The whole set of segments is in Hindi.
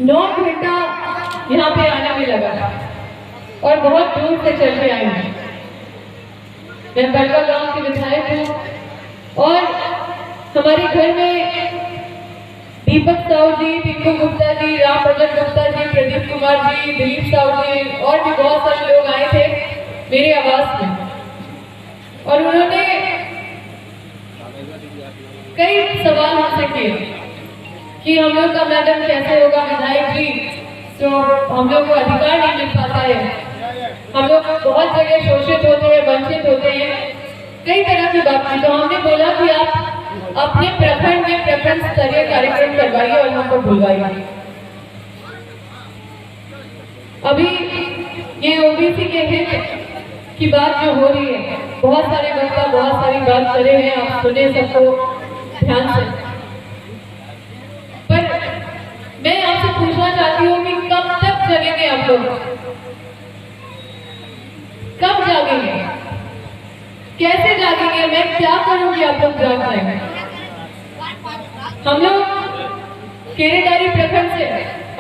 9 घंटा यहाँ पे आने में लगा और बहुत दूर से चल के आई हूँ। मैं बड़का गांव की विधायक हूँ और हमारे घर में दीपक साहू जी, टिंकू गुप्ता जी, राम भजन गुप्ता जी, प्रदीप कुमार जी, दिलीप साहू जी और भी बहुत सारे लोग आए थे मेरे आवास में और उन्होंने कई सवाल हमसे किए कि हम लोग का मैडम कैसे होगा विधायक जी, तो हम लोग को अधिकार नहीं मिल पाता है, हम लोग बहुत जगह शोषित होते हैं, वंचित होते हैं, कई तरह की बातें। तो हमने बोला कि आप अपने प्रखंड में प्रखंड स्तरीय कार्यक्रम करवाइए और हमको बुलवाइए। अभी ये ओबीसी के हित की बात जो हो रही है, बहुत सारे वक्ता बहुत सारी बात कर रहे हैं, आप सुने सबको ध्यान से। पर मैं आपसे पूछना चाहती हूँ कि कब तक जगेंगे आप लोग, कब जागेंगे, कैसे जागेंगे, मैं क्या करूंगी आप लोग जाग जाएंगे। हम लोग केरेडारी प्रखंड से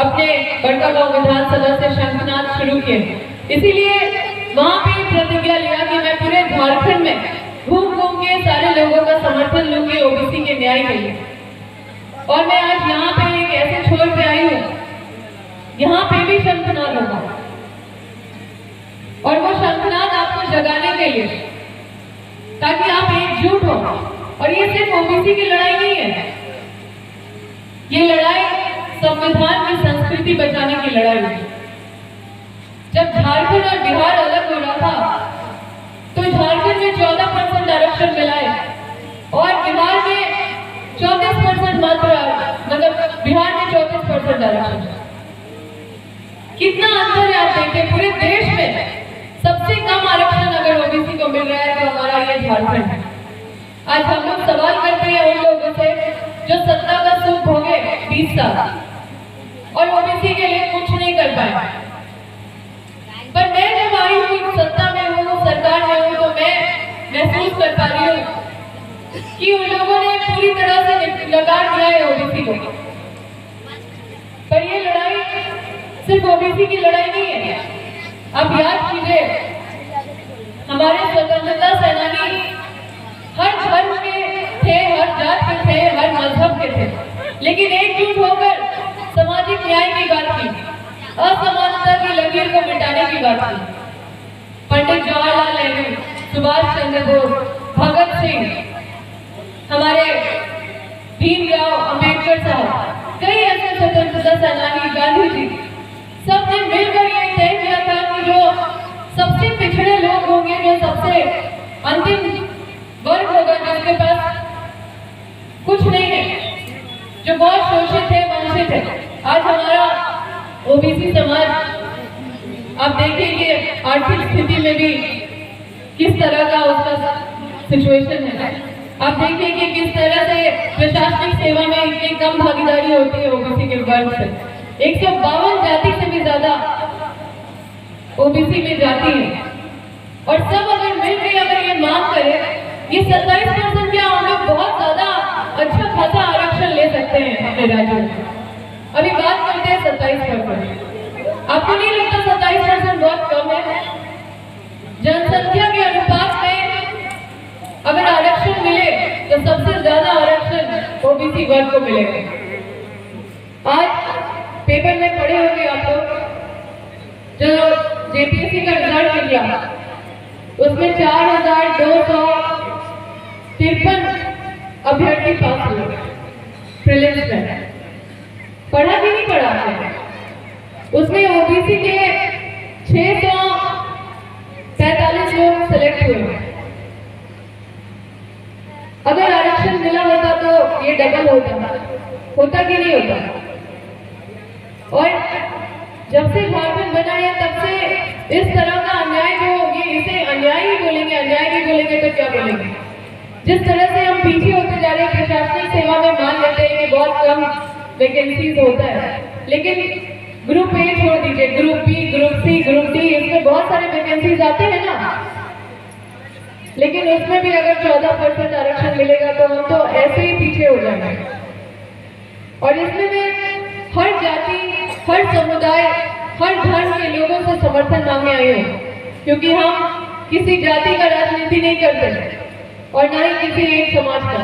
अपने बड़का गांव विधानसभा से शंखनाद शुरू किए, इसीलिए वहां पे प्रतिज्ञा लिया कि मैं पूरे झारखंड में घूम घूम के सारे लोगों का समर्थन लूंगी ओबीसी के न्याय के लिए। और मैं आज यहाँ पे एक ऐसे छोर पे आई हूँ, यहाँ पे भी शंखनाद होगा और वो शंखनाद आपको जगाने के लिए, ताकि आप एकजुट हो। और ये सिर्फ ओबीसी की लड़ाई नहीं है, ये लड़ाई संविधान की संस्कृति बचाने की लड़ाई है। जब झारखंड और बिहार अलग हो रहा था तो झारखंड में 14% आरक्षण मिला है और बिहार में 34% मात्र, मतलब बिहार में 34% आरक्षण। कितना अंतर है आप देखें, पूरे देश में सबसे कम आरक्षण अगर ओबीसी को मिल रहा है तो हमारा ये झारखंड है। आज हम लोग सवाल करते हैं उन लोगों से जो सत्ता का सुख भोगे 20 साल और ओबीसी के लिए कुछ नहीं कर पाए। पर मैं जब आई हूँ, सत्ता में हूँ, सरकार में हूँ, तो मैं महसूस कर पा रही हूँ कि उन लोगों ने पूरी तरह से नकार दिया है ओबीसी को। पर ये लड़ाई सिर्फ ओबीसी की लड़ाई नहीं है। अब याद कीजिए, हमारे स्वतंत्रता सेनानी हर धर्म के थे, हर जात के थे, हर मजहब के थे, लेकिन एकजुट होकर सामाजिक न्याय की बात की, असमानता की लकीर को मिटाने की बात की। पंडित जवाहरलाल नेहरू, सुभाष चंद्र बोस, भगत सिंह, हमारे भीमराव अंबेडकर साहब, कई ऐसे स्वतंत्रता सेनानी, गांधी जी, सबने मिलकर ये तय किया था कि जो सबसे पिछड़े लोग होंगे, जो सबसे अंतिम वर्ग होगा, जिसके पास कुछ नहीं है, जो बहुत शोषित है, वंचित है। आज हमारा ओबीसी समाज, आप देखेंगे आर्थिक स्थिति में भी किस तरह का उसका सिचुएशन है। आप देखिए कि किस तरह से प्रशासनिक सेवा में इतनी कम भागीदारी होती है ओबीसी के वर्ग से। 152 जाति से भी ज्यादा ओबीसी में जाती है और सब अगर मिलकर अगर ये मांग करें, ये 27% क्या हम लोग बहुत ज्यादा अच्छा खासा आरक्षण ले सकते हैं अपने राज्य में। अभी बात करते हैं 27%। आपको नहीं लगता 27% बहुत कम है? जनसंख्या के अनुपात में अगर आरक्षण मिले तो सबसे ज्यादा आरक्षण ओबीसी वर्ग को मिलेगा। आज पेपर में पढ़े होंगे आप लोग, जो जेपीएससी का रिजल्ट निकला, उसमें 4253 अभ्यर्थी पास हुए प्रीलिम्स में। पढ़ा कि नहीं पढ़ा आपने? उसमें ओबीसी के 643 लोग सेलेक्ट हुए। अगर आरक्षण मिला होता तो ये डबल होता कि नहीं होता? और जब से झारखंड बना है तब से इस तरह का अन्याय जो होगी, इसे अन्याय ही बोलेंगे, अन्याय नहीं बोलेंगे तो क्या बोलेंगे? जिस तरह से हम पीछे होते जा रहे हैं, प्रशासनिक सेवा में मान लेते हैं कि बहुत कम वैकेंसीज होता है, लेकिन ग्रुप ए छोड़ दीजिए, group B, group C, group D, इसमें बहुत सारे वैकेंसीज आते हैं ना, लेकिन उसमें भी अगर 14% आरक्षण मिलेगा तो हम तो ऐसे ही पीछे हो जाएंगे। और इसमें मैं हर जाति, हर समुदाय, हर धर्म के लोगों से समर्थन मांगने आई हूँ, क्योंकि हम किसी जाति का राजनीति नहीं करते और न ही किसी एक समाज का।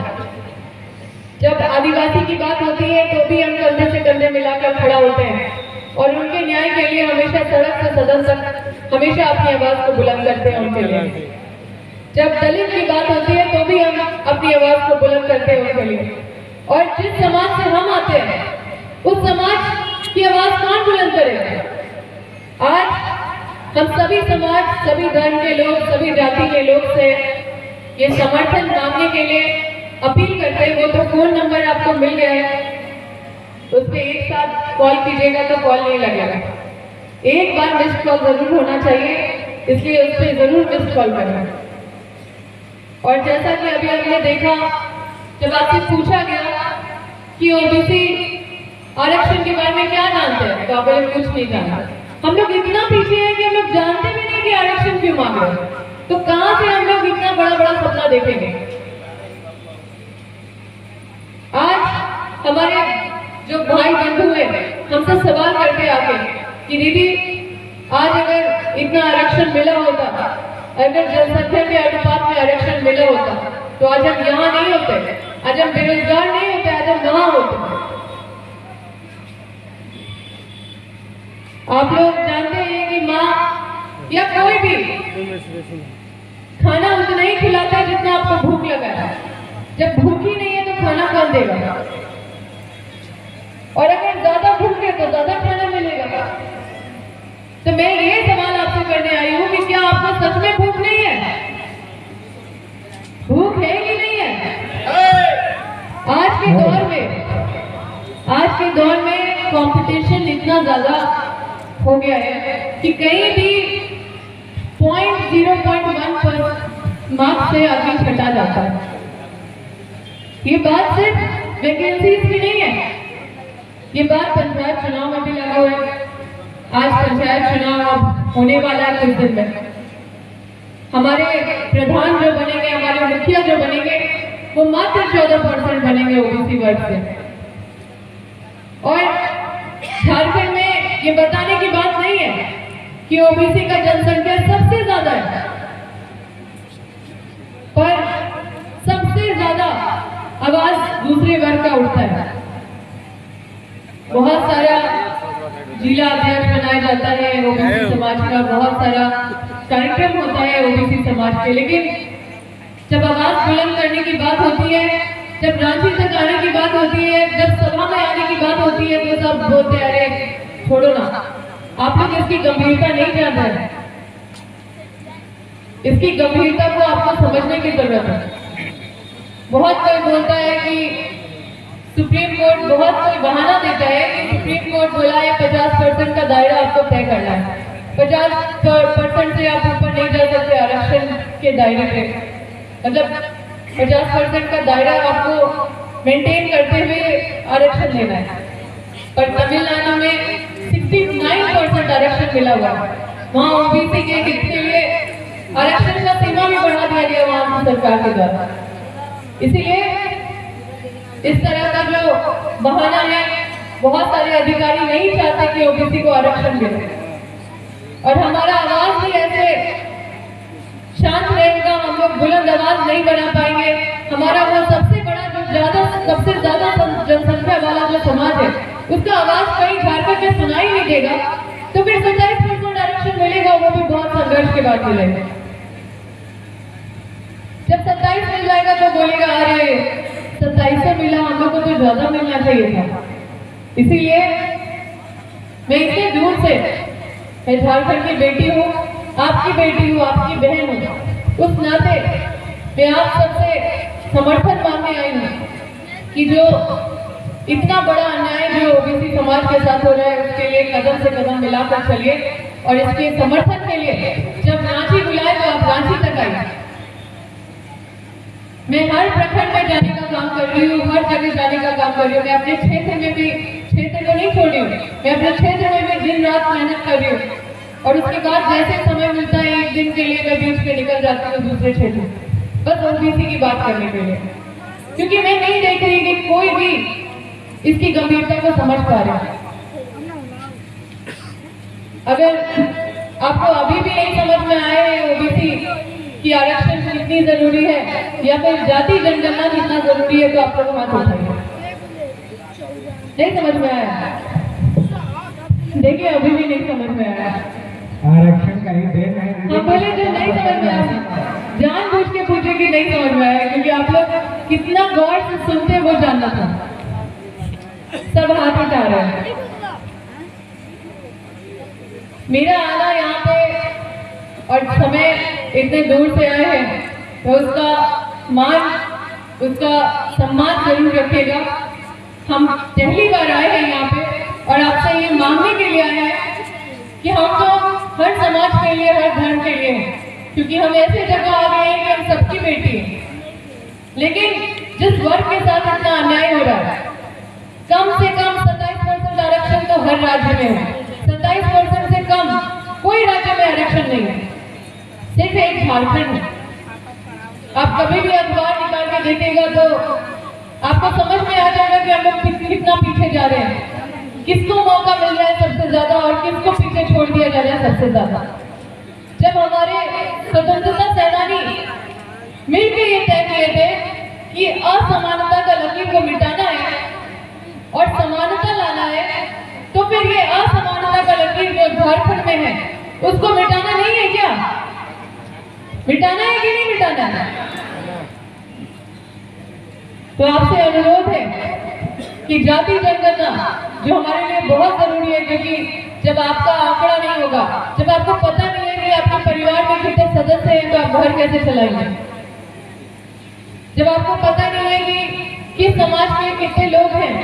जब आदिवासी की बात होती है तो भी हम कंधे से कंधे मिलाकर खड़ा होते हैं और उनके न्याय के लिए हमेशा सड़क से सदन तक हमेशा अपनी आवाज को बुलंद करते हैं उनके लिए। जब दलित की बात होती है तो भी हम अपनी आवाज को बुलंद करते हैं उनके लिए। और जिस समाज से हम आते हैं उस समाज की आवाज कौन बुलंद करेगा? आज हम सभी समाज, सभी धर्म के लोग, सभी जाति के लोग से ये समर्थन मांगने के लिए अपील करते हैं। वो तो फोन नंबर आपको मिल गया है, उस पर एक साथ कॉल कीजिएगा तो कॉल नहीं लगेगा। एक बार मिस्ड कॉल जरूर होना चाहिए, इसलिए उस पर जरूर मिस्ड कॉल करना। और जैसा कि अभी हमने देखा, जब आपसे पूछा गया कि ओबीसी आरक्षण के बारे में क्या जानते हैं, तो आप बोले कुछ नहीं जानते। हम लोग इतना पीछे हैं कि हम लोग जानते भी नहीं कि आरक्षण क्यों मांग रहे हैं, तो कहां से हम लोग इतना बड़ा बड़ा सपना देखेंगे? आज हमारे जो भाई बंधु है हमसे सवाल करते आके कि दीदी, आज अगर इतना आरक्षण मिला होता, अगर जनसंख्या के अनुपात में आरक्षण मिला होता, तो आज हम यहाँ नहीं होते, आज हम बेरोजगार नहीं होते, आज हम वहां होते। आप लोग जानते हैं कि माँ या कोई भी खाना उतना ही खिलाता है जितना आपको भूख लगा है। जब भूखी नहीं है तो खाना कौन देगा? और अगर ज्यादा भूख है तो ज्यादा खाना मिलेगा। तो मैं ये सवाल आपसे करने आई हूँ कि क्या आपको सच में भूख नहीं है? भूख है कि नहीं है? आज के दौर में कंपटीशन इतना ज्यादा हो गया है कि कहीं भी 0.1 मार्क्स से आगे छटा जाता है। ये बात सिर्फ वैकेंसीज की नहीं है, ये बात पंचायत चुनाव में भी लागू है। आज पंचायत चुनाव होने वाला है कुछ दिन में। हमारे प्रधान जो बनेंगे, हमारे मुखिया जो बनेंगे, वो मात्र 14% बनेंगे ओबीसी वर्ग से। और झारखंड में ये बताने की बात नहीं है कि ओबीसी का जनसंख्या सबसे ज्यादा है, पर सबसे ज्यादा आवाज दूसरे वर्ग का उठता है। बहुत सारा जिला अध्यक्ष बनाया जाता है ओबीसी समाज का, बहुत सारा कार्यक्रम होता है ओबीसी समाज के, लेकिन जब आवाज बुलंद करने की बात होती है, जब रांची तक आने की बात होती है, जब सभा में आने की बात होती है, तो सब बोलते हैं अरे छोड़ो ना, आप लोग इसकी गंभीरता नहीं जान रहे। इसकी गंभीरता को आपको समझने की जरूरत है। बहुत कोई बोलता है कि सुप्रीम कोर्ट, बहुत कोई बहाना देता है कि सुप्रीम कोर्ट बोला है 50% का दायरा आपको तय करना है, 50% से आप ऊपर नहीं जा सकते आरक्षण के दायरे पे। मतलब 50% का दायरा आपको मेंटेन करते हुए आरक्षण लेना है। पर तमिलनाडु में 69% आरक्षण मिला हुआ है। वहाँ ओबीसी के हित के लिए आरक्षण का सीमा भी बढ़ा दिया गया वहाँ की सरकार के द्वारा। इसीलिए इस तरह का जो बहाना है, बहुत सारे अधिकारी नहीं चाहते कि ओबीसी को आरक्षण मिले, और हमारा आवाज भी ऐसे शांत रहेगा, हम लोग बुलंद आवाज नहीं बना पाएंगे। हमारा वो सबसे बड़ा सबसे ज्यादा जनसंख्या वाला जो समाज है, उसका आवाज कहीं झारखंड में सुनाई नहीं देगा, तो फिर 27% आरक्षण मिलेगा, वो भी बहुत संघर्ष के बाद मिलेगा। जब 27 मिल जाएगा तो बोलेगा अरे 27 से मिला, हम लोग को तो ज्यादा मिलना चाहिए था। इसीलिए मैं इतने दूर से, मैं झारखंड की बेटी हूँ, आपकी बेटी हूँ, आपकी बहन हूँ, उस नाते मैं आप सबसे समर्थन मांगने आई हूँ कि जो इतना बड़ा अन्याय जो ओबीसी समाज के साथ हो रहा है, उसके लिए कदम से कदम मिलाकर चलिए, और इसके समर्थन के लिए जब रांची बुलाए तो आप रांची तक आइए। मैं हर प्रखंड में जाने का काम कर रही हूँ, हर जगह जाने का काम कर रही हूँ। मैं अपने क्षेत्र में भी, क्षेत्र को नहीं छोड़ी हूँ, मैं अपने क्षेत्र में भी दिन रात मेहनत कर रही हूँ, और उसके बाद जैसे समय मिलता है एक दिन के लिए मैं बीच में निकल जाती हूँ दूसरे क्षेत्र, बस ओबीसी की बात करने के लिए। क्योंकि मैं नहीं देख रही कि कोई भी इसकी गंभीरता को समझ पा रहे हैं। अगर आपको अभी भी नहीं समझ में आए ओबीसी की आरक्षण कितनी जरूरी है या फिर जाति जनगणना कितना जरूरी है, तो आप लोग हाथ उठाइए। नहीं समझ में आया? देखिए अभी भी नहीं समझ में आया। आरक्षण का ही देन है। हम बोले जो नहीं समझ में आया जानबूझ के पूछे कि नहीं समझ में आया, क्योंकि आप लोग कितना गौर से सुनते हैं वो जानना था। सब हाथ उठा रहे हैं। मेरा आना यहाँ पे और समय इतने दूर से आए हैं तो उसका मान, उसका सम्मान जरूर रखिएगा। हम पहली बार आए हैं यहाँ पे और आपसे ये मांगने के लिए आए हैं कि हम तो हर समाज के लिए, हर धर्म के लिए हैं, क्योंकि हम ऐसे जगह आ गए हैं कि हम सबकी बेटी हैं। लेकिन जिस वर्ग के साथ इतना अन्याय हो रहा है, कम से कम 27% आरक्षण तो हर राज्य में है। 27% से कम कोई राज्य में आरक्षण नहीं है, सिर्फ एक झारखंड है। आप कभी भी अखबार निकाल के देखिएगा तो आपको समझ में आ जाएगा कि हम लोग कितना पीछे जा रहे हैं, किसको मौका मिल रहा है सबसे ज्यादा और किसको पीछे छोड़ दिया जा रहा है सबसे ज्यादा। जब हमारे स्वतंत्रता सेनानी मिलकर ये तय किए थे कि असमानता का लकीर को मिटाना है और समानता लाना है, तो फिर ये असमानता का लकीर जो झारखंड में है उसको मिटाना नहीं है क्या? मिटाना है कि नहीं मिटाना है? तो आपसे अनुरोध है कि जाति जनगणना जो हमारे लिए बहुत जरूरी है, क्योंकि जब आपका आंकड़ा नहीं होगा, जब आपको पता नहीं है कि आपके परिवार में कितने सदस्य हैं, तो आप घर कैसे चलाएंगे? जब आपको पता नहीं है कि किस समाज के कितने लोग हैं,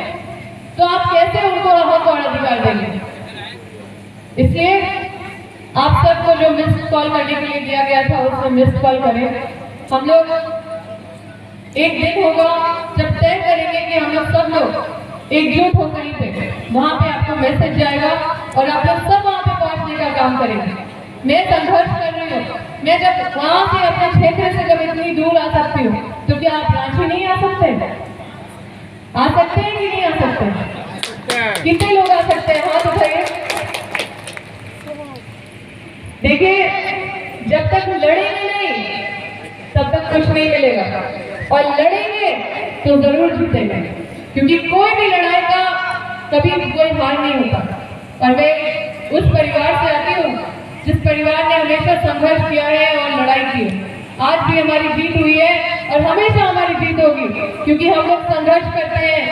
तो आप कैसे उनको हक और अधिकार देंगे? इसलिए आप सबको जो मिस्ड कॉल करने के लिए दिया गया था उसमें मिस्ड कॉल करें। हम लोग एक दिन होगा जब तय करेंगे कि हम लोग सब लोग एकजुट हो कहीं पे, वहां पे आपको मैसेज जाएगा और आप लोग सब वहां पे पहुंचने का काम करेंगे। मैं संघर्ष कर रही हूँ, मैं जब वहां से अपने क्षेत्र से जब इतनी दूर आ सकती हूँ, तो क्या आप रांची नहीं आ सकते? आ सकते हैं कि नहीं आ सकते? कितने लोग आ सकते हैं? हाथ उठाइए। देखिए, जब तक लड़ेंगे नहीं तब तक कुछ नहीं मिलेगा, और लड़ेंगे तो जरूर जीतेंगे, क्योंकि कोई भी लड़ाई का कभी कोई हार नहीं होता। और मैं उस परिवार से आती हूँ जिस परिवार ने हमेशा संघर्ष किया है और लड़ाई की है। आज भी हमारी जीत हुई है और हमेशा हमारी जीत होगी, क्योंकि हम लोग संघर्ष करते हैं,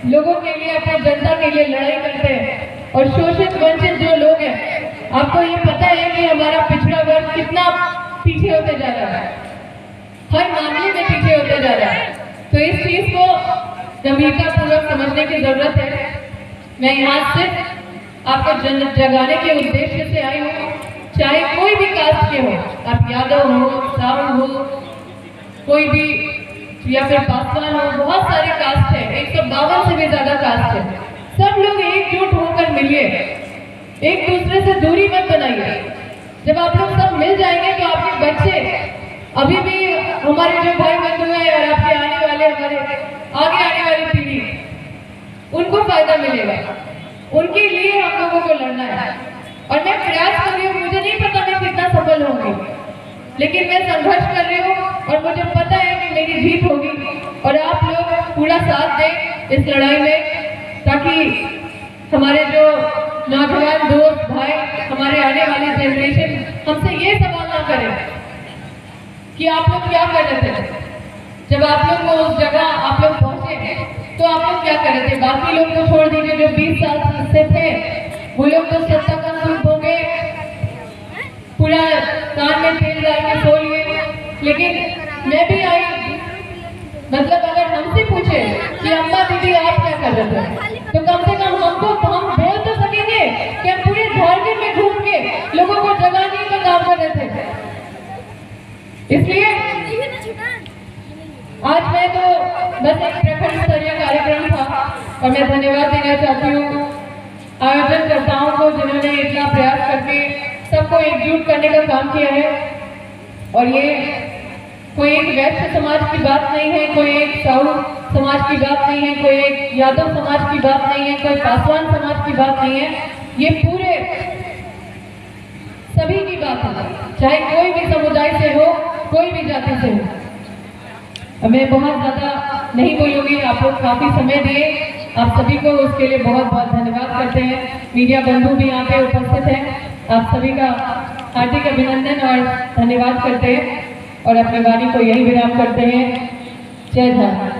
लोगों के लिए, अपनी जनता के लिए लड़ाई करते हैं। और शोषित वंचित जो लोग हैं, आपको ये पता है कि हमारा पिछड़ा वर्ग कितना पीछे होते जा रहा है, हर मामले में पीछे होते जा रहा है। तो इस चीज को गंभीरता पूर्वक समझने की जरूरत है। मैं यहाँ सिर्फ आपको जगाने के उद्देश्य से आई हूँ, चाहे कोई भी कास्ट के हो, आप यादव हो, सावण हो, कोई भी, या फिर पासवान हो, बहुत सारे कास्ट है, 152 से भी ज्यादा कास्ट है। सब लोग एकजुट होकर मिलिए, एक दूसरे से दूरी मत बनाइए। जब आप लोग सब मिल जाएंगे तो आपके बच्चे, अभी भी हमारे जो भाई बंधु हैं और आपके आने वाले, हमारे आगे आने वाली पीढ़ी, उनको फायदा मिलेगा। उनके लिए हम लोगों को लड़ना है और मैं प्रयास कर रही हूँ। मुझे नहीं पता मैं कितना सफल होंगी, लेकिन मैं संघर्ष कर रही हूँ और मुझे पता है कि मेरी जीत होगी। और आप लोग पूरा साथ दें इस लड़ाई में, ताकि हमारे जो नौजवान दोस्त भाई, हमारे आने वाली जनरेशन हमसे ये सवाल ना करें कि आप लोग क्या कर रहे थे। जब आप लोग को उस जगह आप लोग पहुंचे तो आप लोग क्या कर रहे थे? बाकी लोग तो छोड़ दीजिए, जो 20 साल से थे वो लोग तो सत्ता का सूप हो गए, पूरा कान में तेल डाल के सो लिए। लेकिन मैं भी आई, मतलब अगर हमसे पूछे कि अम्मा दीदी आप क्या कर रहे थे, तो कम से कम हम बोल तो सकेंगे कि हम पूरे झारखंड में घूम के लोगों को जगाने का काम कर रहे थे। इसलिए आज मैं तो बस एक प्रखंड स्तरीय कार्यक्रम था और मैं धन्यवाद देना चाहती हूँ आयोजनकर्ताओं को, जिन्होंने इतना प्रयास करके सबको एकजुट करने का काम किया है। और ये कोई एक वैश्य समाज की बात नहीं है, कोई एक साहू समाज की बात नहीं है, कोई एक यादव समाज की बात नहीं है, कोई पासवान समाज की बात नहीं है। ये पूरे सभी की बात है, चाहे कोई भी समुदाय से हो, कोई भी जाति से हो। मैं बहुत ज्यादा नहीं बोलूंगी, आप लोग काफी समय दिए, आप सभी को उसके लिए बहुत बहुत धन्यवाद करते हैं। मीडिया बंधु भी यहाँ पे उपस्थित हैं, आप सभी का हार्दिक अभिनंदन और धन्यवाद करते हैं और अपनी वाणी को यही विराम करते हैं। जय भारत।